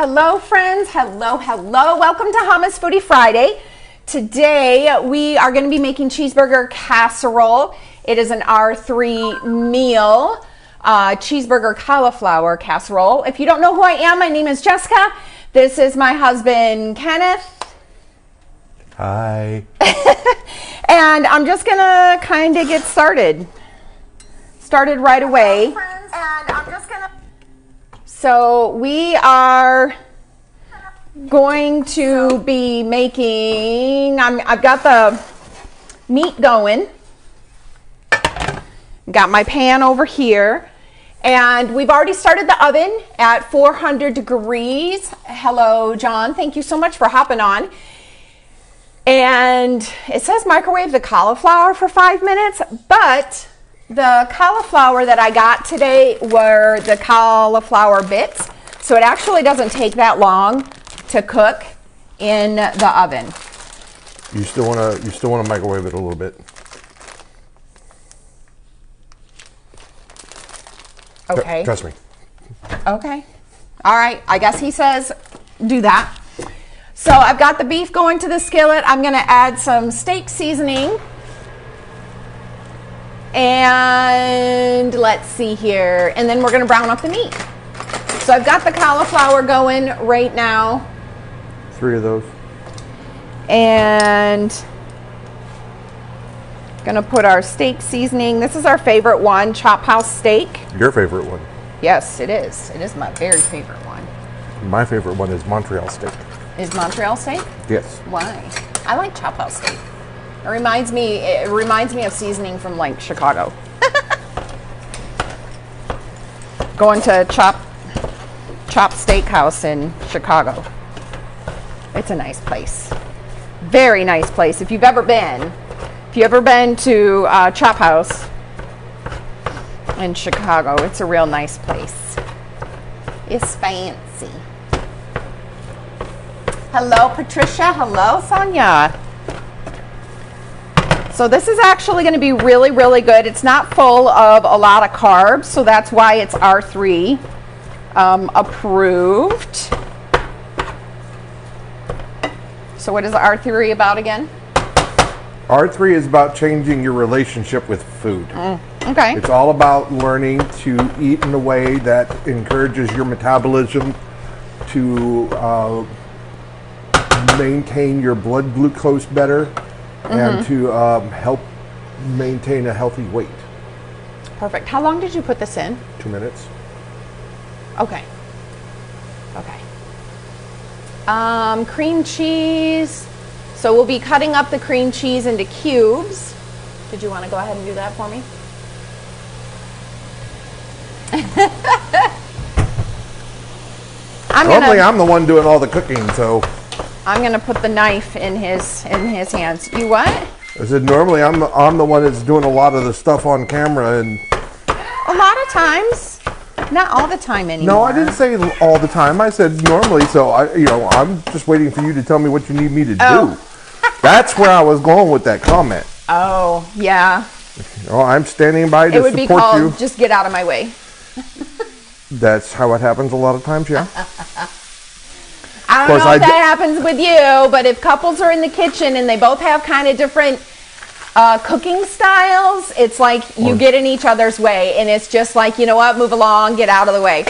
Hello friends, hello. Welcome to Hummus Foodie Friday. Today we are going to be making cheeseburger casserole. It is an R3 meal, cheeseburger cauliflower casserole. If you don't know who I am, my name is Jessica. This is my husband, Kenneth. Hi. And I'm just going to kind of get started right away. So we are going to be making, I've got the meat going, got my pan over here, and we've already started the oven at 400 degrees. Hello, John. Thank you so much for hopping on. And it says microwave the cauliflower for 5 minutes, but the cauliflower that I got today were the cauliflower bits, so it actually doesn't take that long to cook in the oven. You still wanna microwave it a little bit. Okay. Trust me. Okay. All right. I guess he says do that. So I've got the beef going to the skillet. I'm going to add some steak seasoning. And let's see here. And then we're going to brown up the meat. So I've got the cauliflower going right now. 3 of those. And going to put our steak seasoning. This is our favorite one, Chop House steak. Your favorite one. Yes, it is. It is my very favorite one. My favorite one is Montreal steak. Is Montreal steak? Yes. Why? I like Chop House steak. It reminds me of seasoning from like Chicago. Going to Chop Steakhouse in Chicago. It's a nice place. Very nice place. If you've ever been to Chop House in Chicago, it's a real nice place. It's fancy. Hello, Patricia. Hello, Sonia. So this is actually going to be really, really good. It's not full of a lot of carbs, so that's why it's R3 approved. So what is R3 about again? R3 is about changing your relationship with food. Okay. It's all about learning to eat in a way that encourages your metabolism to maintain your blood glucose better and to help maintain a healthy weight. Perfect. How long did you put this in? 2 minutes. Okay. Cream cheese. So we'll be cutting up the cream cheese into cubes. Did you want to go ahead and do that for me? Normally I'm the one doing all the cooking, so I'm going to put the knife in his hands. You what? I said normally I'm the one that's doing a lot of the stuff on camera, and a lot of times, not all the time anymore. no, I didn't say all the time. I said normally, so I'm just waiting for you to tell me what you need me to do. That's where I was going with that comment. Oh, yeah. I'm standing by to support you. It would be called just get out of my way. That's how it happens a lot of times, yeah. I don't know if that happens with you, but if couples are in the kitchen and they both have kind of different cooking styles, it's like you get in each other's way, and it's just like, you know what, move along, get out of the way.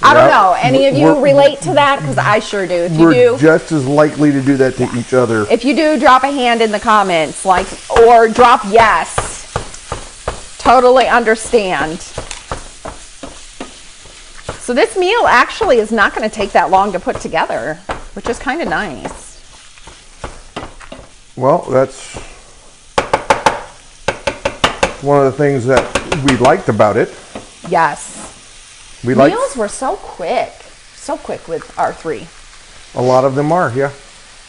I don't know. Any of you relate to that? Because I sure do. If you do, we're just as likely to do that to each other. If you do, drop a hand in the comments, or drop yes. Totally understand. So this meal actually is not going to take that long to put together, which is kind of nice. Well, that's one of the things that we liked about it. Yes. Meals were so quick with R3. A lot of them are, yeah.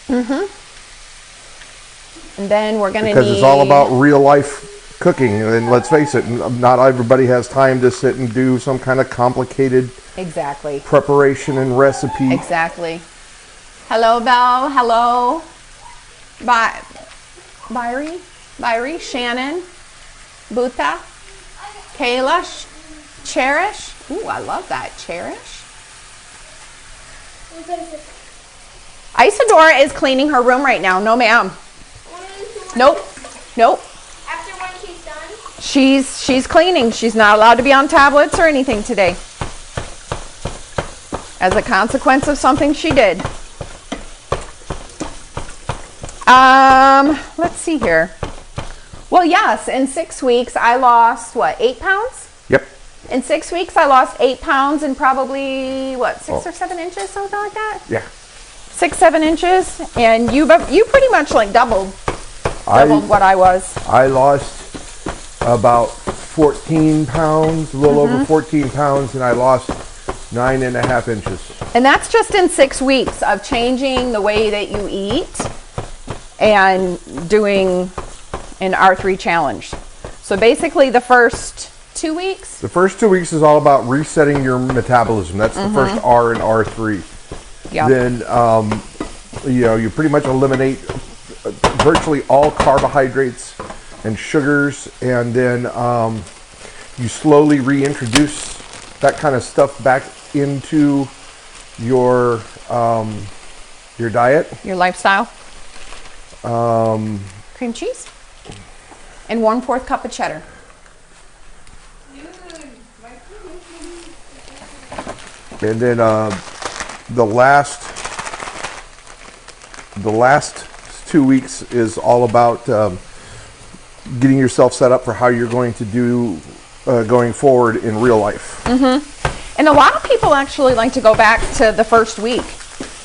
And then we're going to need... Because it's all about real life cooking, and let's face it, not everybody has time to sit and do some kind of complicated preparation and recipe. Exactly. Hello, Belle. Hello. Byrie, Shannon, Buta, Kayla, Cherish. Ooh, I love that. Cherish. Isadora is cleaning her room right now. No, ma'am. Nope. Nope. After when she's done? She's cleaning. She's not allowed to be on tablets or anything today. As a consequence of something she did. Let's see here. Well, yes, in 6 weeks I lost, what, 8 pounds? Yep. In 6 weeks I lost 8 pounds and probably, what, 6 or 7 inches, something like that? Yeah. 6, 7 inches. And you pretty much like doubled what I was. I lost about 14 pounds, a little over 14 pounds, and I lost 9.5 inches. And that's just in 6 weeks of changing the way that you eat and doing an R3 challenge. So basically the first 2 weeks? The first 2 weeks is all about resetting your metabolism. That's the first R in R3. Yeah. Then, you pretty much eliminate virtually all carbohydrates and sugars, and then you slowly reintroduce that kind of stuff back into your diet. Your lifestyle. Cream cheese and 1/4 cup of cheddar. And then the last 2 weeks is all about getting yourself set up for how you're going to do going forward in real life. And a lot of people actually like to go back to the first week.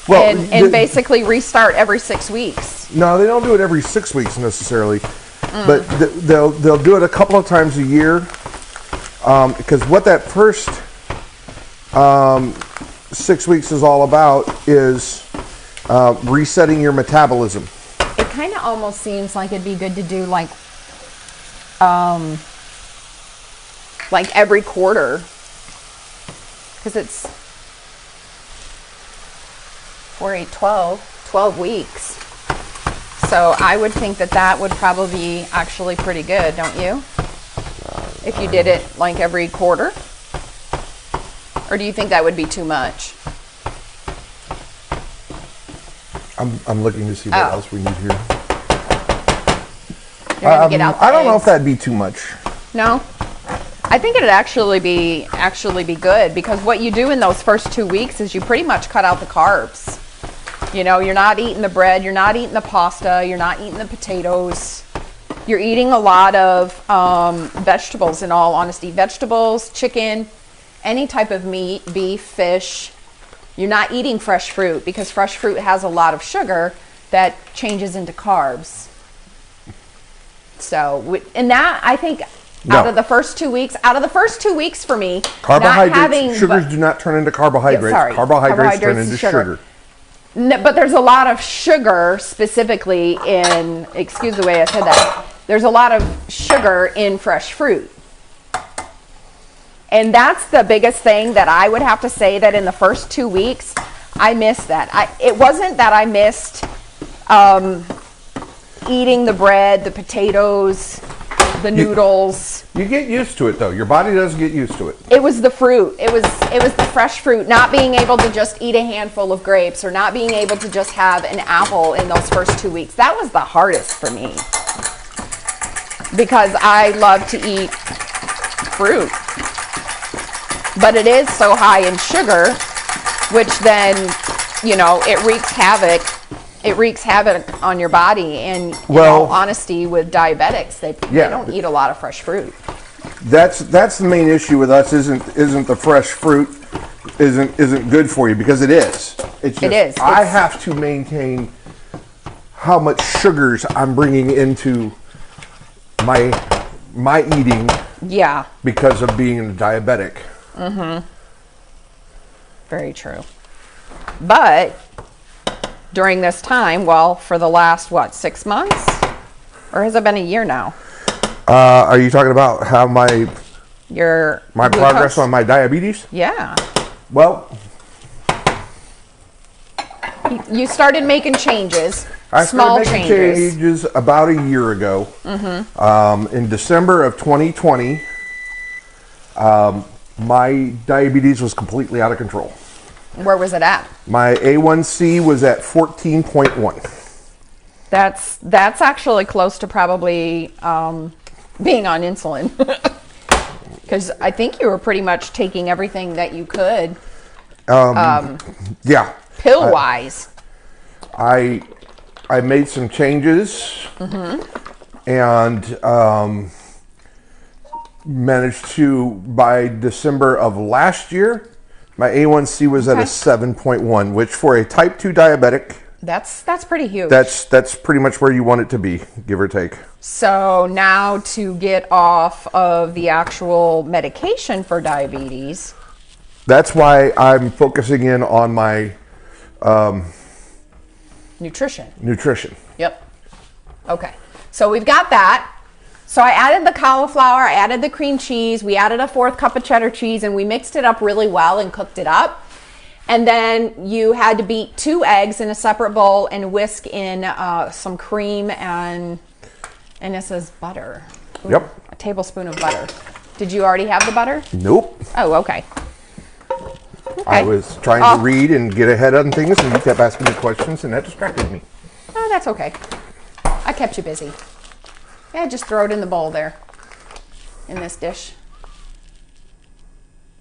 Well, and basically restart every 6 weeks. No, they don't do it every 6 weeks necessarily, but they'll do it a couple of times a year, because what that first 6 weeks is all about is resetting your metabolism. It kind of almost seems like it'd be good to do like every quarter, because it's 4, 8, 12 weeks. So I would think that would probably be actually pretty good, don't you? If you did it like every quarter? Or do you think that would be too much? I'm looking to see what else we need here. You're gonna get out the I don't know eggs. if that'd be too much. No? I think it'd actually be good, because what you do in those first 2 weeks is you pretty much cut out the carbs. You know, you're not eating the bread, you're not eating the pasta, you're not eating the potatoes. You're eating a lot of vegetables, in all honesty. Vegetables, chicken, any type of meat, beef, fish. You're not eating fresh fruit, because fresh fruit has a lot of sugar that changes into carbs. So, and that, I think, out of the first 2 weeks for me, carbohydrates, sugars do not turn into carbohydrates. Yeah, carbohydrates turn into sugar. No, but there's a lot of sugar specifically in, excuse the way I said that, there's a lot of sugar in fresh fruit. And that's the biggest thing that I would have to say, that in the first 2 weeks, I missed that. It wasn't that I missed eating the bread, the potatoes, the noodles. You get used to it, though. Your body does get used to it. It was the fruit. It was the fresh fruit. Not being able to just eat a handful of grapes, or not being able to just have an apple in those first 2 weeks. That was the hardest for me, because I love to eat fruit. But it is so high in sugar, which then, it wreaks havoc. It wreaks havoc on your body. And in all honesty, with diabetics, they don't eat a lot of fresh fruit. That's the main issue with us. Isn't the fresh fruit isn't good for you, because it is. It is. I have to maintain how much sugars I'm bringing into my eating. Yeah. Because of being a diabetic. Very true. But during this time, for the last, 6 months? Or has it been a year now? Are you talking about how my progress on my diabetes? Yeah. Well, you started making changes. I started making changes about a year ago. In December of 2020, my diabetes was completely out of control. Where was it at? My A1C was at 14.1. That's actually close to probably being on insulin. Because I think you were pretty much taking everything that you could. Yeah. Pill-wise. I made some changes. And managed to, by December of last year, my A1C was at a 7.1, which for a type 2 diabetic, that's pretty huge. That's pretty much where you want it to be, give or take. So now to get off of the actual medication for diabetes. That's why I'm focusing in on my nutrition. Yep. Okay. So we've got that. So I added the cauliflower, I added the cream cheese, we added a 4th cup of cheddar cheese, and we mixed it up really well and cooked it up. And then you had to beat 2 eggs in a separate bowl and whisk in some cream and it says butter. Ooh, yep. A tablespoon of butter. Did you already have the butter? Nope. Oh, okay. I was trying to read and get ahead on things, and you kept asking me questions, and that distracted me. Oh, that's okay. I kept you busy. Yeah, just throw it in the bowl there. In this dish.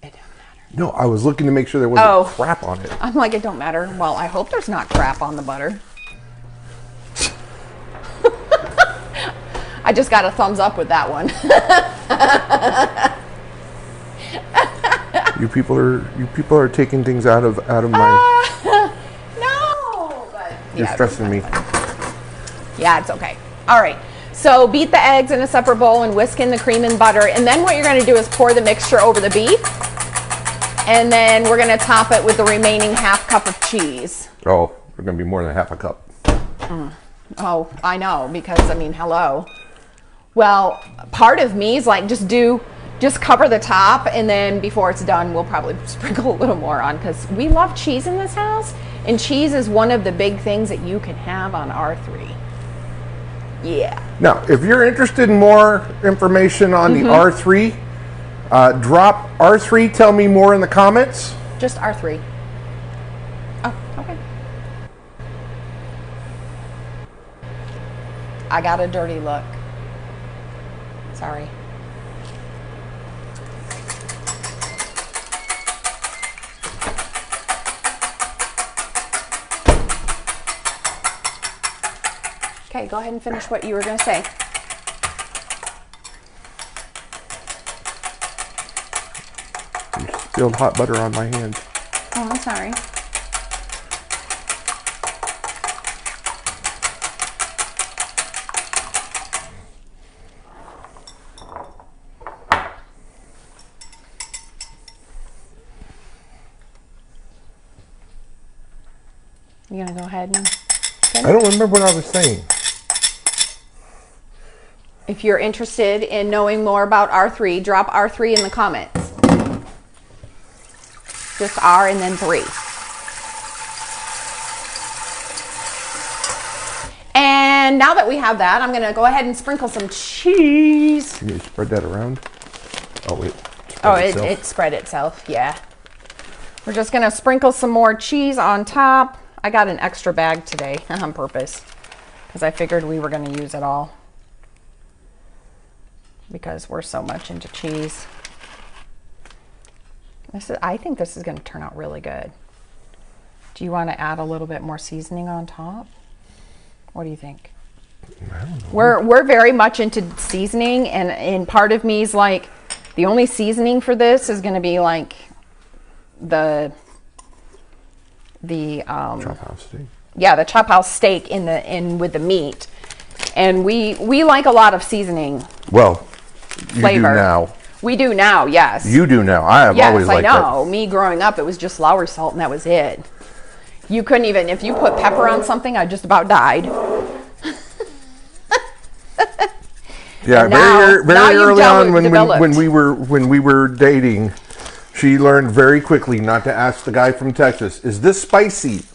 It don't matter. No, I was looking to make sure there wasn't crap on it. I'm like, it don't matter. Well, I hope there's not crap on the butter. I just got a thumbs up with that one. You people are taking things out of my. No, but You're stressing me. Yeah, it's okay. All right. So beat the eggs in a separate bowl and whisk in the cream and butter. And then what you're going to do is pour the mixture over the beef. And then we're going to top it with the remaining 1/2 cup of cheese. Oh, we're going to be more than 1/2 cup. Oh, I know, because I mean, hello. Well, part of me is like, just cover the top, and then before it's done, we'll probably sprinkle a little more on, because we love cheese in this house, and cheese is one of the big things that you can have on R3. Yeah. Now, if you're interested in more information on the R3, drop R3, tell me more in the comments. Just R3. Oh, okay. I got a dirty look. Sorry. Okay, go ahead and finish what you were going to say. You spilled hot butter on my hands. Oh, I'm sorry. You going to go ahead and finish? I don't remember what I was saying. If you're interested in knowing more about R3, drop R3 in the comments. Just R and then 3. And now that we have that, I'm going to go ahead and sprinkle some cheese. Can you spread that around? Oh, wait. It spread itself, yeah. We're just going to sprinkle some more cheese on top. I got an extra bag today on purpose because I figured we were going to use it all, because we're so much into cheese. I think this is going to turn out really good. Do you want to add a little bit more seasoning on top? What do you think? I don't know. We're very much into seasoning, and part of me is like, the only seasoning for this is going to be like the Chop house steak. Yeah, the chop house steak in with the meat, and we like a lot of seasoning. Well, you flavor. do now. We do now, yes. You do now. I have always liked Yes, I know. Me growing up, it was just Lowry salt, and that was it. You couldn't even, if you put pepper on something, I just about died. Yeah, now very early on developed. when we were dating, she learned very quickly not to ask the guy from Texas, "Is this spicy?"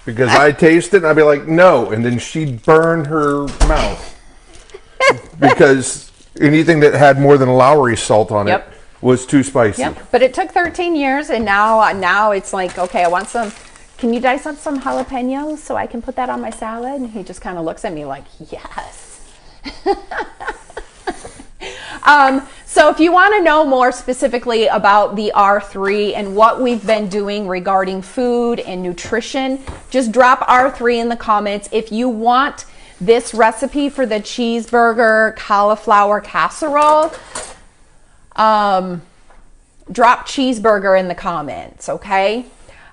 Because I'd taste it and I'd be like, "No," and then she'd burn her mouth because anything that had more than Lowry salt on it was too spicy. Yep. But it took 13 years, and now it's like, okay, I want some. Can you dice up some jalapenos so I can put that on my salad? And he just kind of looks at me like, yes. So if you want to know more specifically about the R3 and what we've been doing regarding food and nutrition, just drop R3 in the comments. If you want this recipe for the cheeseburger cauliflower casserole, drop cheeseburger in the comments, okay?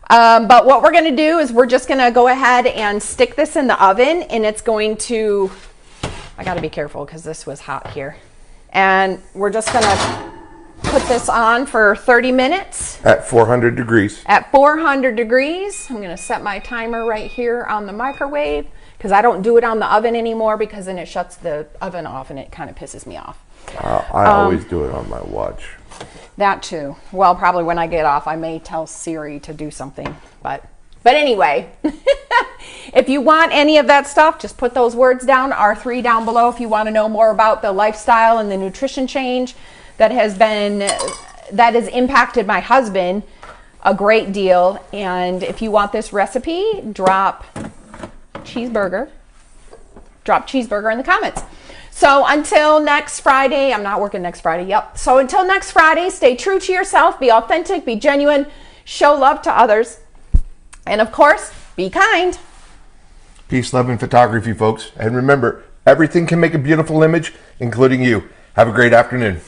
But what we're going to do is we're just going to go ahead and stick this in the oven, and it's going to, I got to be careful because this was hot here. And we're just going to put this on for 30 minutes. At 400 degrees. At 400 degrees. I'm going to set my timer right here on the microwave because I don't do it on the oven anymore because then it shuts the oven off and it kind of pisses me off. I always do it on my watch. That too. Well, probably when I get off, I may tell Siri to do something. But anyway, if you want any of that stuff, just put those words down, R3 down below, if you want to know more about the lifestyle and the nutrition change that has impacted my husband a great deal. And if you want this recipe, drop cheeseburger in the comments. So until next Friday, I'm not working next Friday. Yep. So until next Friday, stay true to yourself, be authentic, be genuine, show love to others. And of course, be kind. Peace, love, and photography, folks. And remember, everything can make a beautiful image, including you. Have a great afternoon.